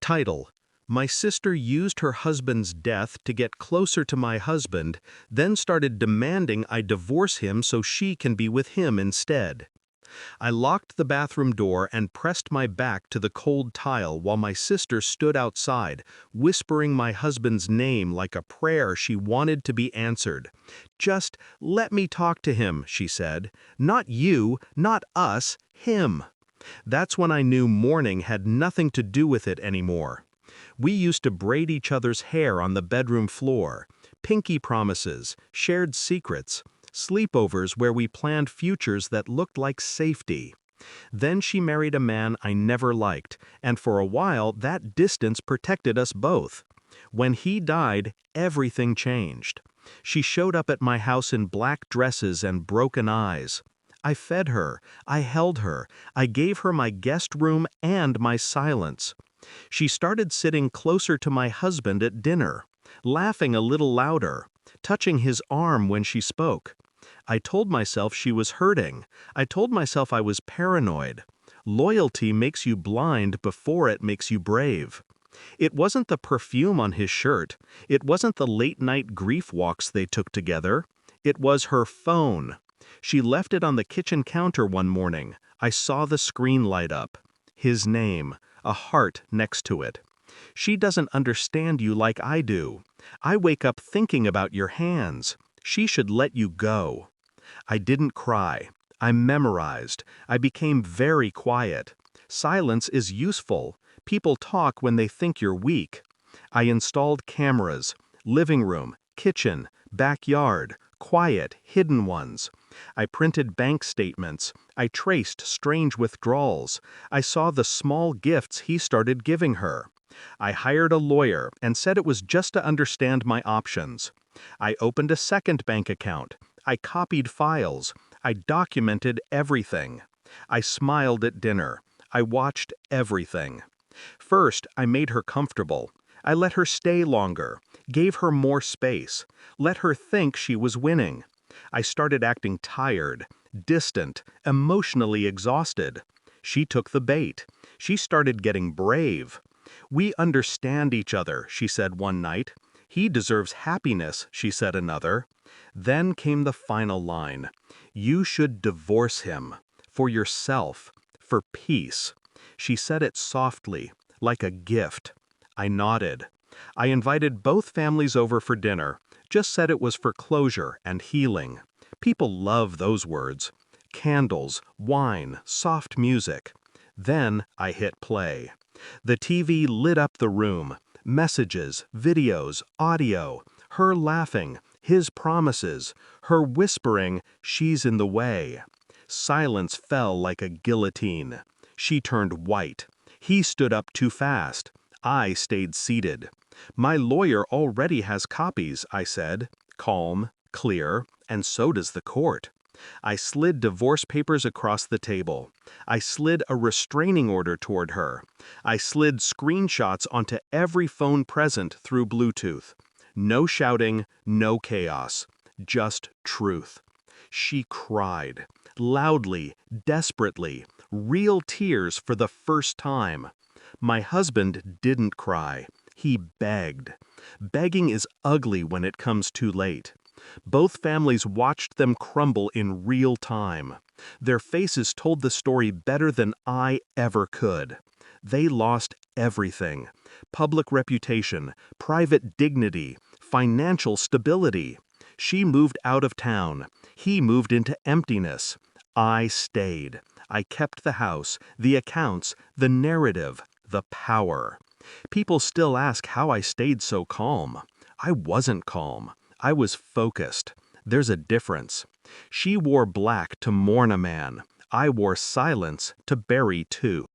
Title: My sister used her husband's death to get closer to my husband, then started demanding I divorce him so she can be with him instead. I locked the bathroom door and pressed my back to the cold tile while my sister stood outside, whispering my husband's name like a prayer she wanted to be answered. "Just let me talk to him," she said. "Not you, not us, him." That's when I knew mourning had nothing to do with it anymore. We used to braid each other's hair on the bedroom floor, pinky promises, shared secrets, sleepovers where we planned futures that looked like safety. Then she married a man I never liked, and for a while that distance protected us both. When he died, everything changed. She showed up at my house in black dresses and broken eyes. I fed her, I held her, I gave her my guest room and my silence. She started sitting closer to my husband at dinner, laughing a little louder, touching his arm when she spoke. I told myself she was hurting. I told myself I was paranoid. Loyalty makes you blind before it makes you brave. It wasn't the perfume on his shirt. It wasn't the late-night grief walks they took together. It was her phone. She left it on the kitchen counter one morning. I saw the screen light up. His name, a heart next to it. She doesn't understand you like I do. I wake up thinking about your hands. She should let you go. I didn't cry. I memorized. I became very quiet. Silence is useful. People talk when they think you're weak. I installed cameras, living room, kitchen, backyard, quiet, hidden ones. I printed bank statements. I traced strange withdrawals. I saw the small gifts he started giving her. I hired a lawyer and said it was just to understand my options. I opened a second bank account. I copied files. I documented everything. I smiled at dinner. I watched everything. First, I made her comfortable. I let her stay longer, gave her more space, let her think she was winning. I started acting tired, distant, emotionally exhausted. She took the bait. She started getting brave. "We understand each other," she said one night. "He deserves happiness," she said another. Then came the final line. "You should divorce him. For yourself. For peace." She said it softly, like a gift. I nodded. I invited both families over for dinner, just said it was for closure and healing. People love those words. Candles, wine, soft music. Then I hit play. The TV lit up the room. Messages, videos, audio, her laughing, his promises, her whispering, "She's in the way." Silence fell like a guillotine. She turned white. He stood up too fast. I stayed seated. "My lawyer already has copies," I said, calm, clear, and so does the court. I slid divorce papers across the table. I slid a restraining order toward her. I slid screenshots onto every phone present through Bluetooth. No shouting, no chaos, just truth. She cried, loudly, desperately, real tears for the first time. My husband didn't cry. He begged. Begging is ugly when it comes too late. Both families watched them crumble in real time. Their faces told the story better than I ever could. They lost everything: public reputation, private dignity, financial stability. She moved out of town. He moved into emptiness. I stayed. I kept the house, the accounts, the narrative, the power. People still ask how I stayed so calm. I wasn't calm. I was focused. There's a difference. She wore black to mourn a man. I wore silence to bury two.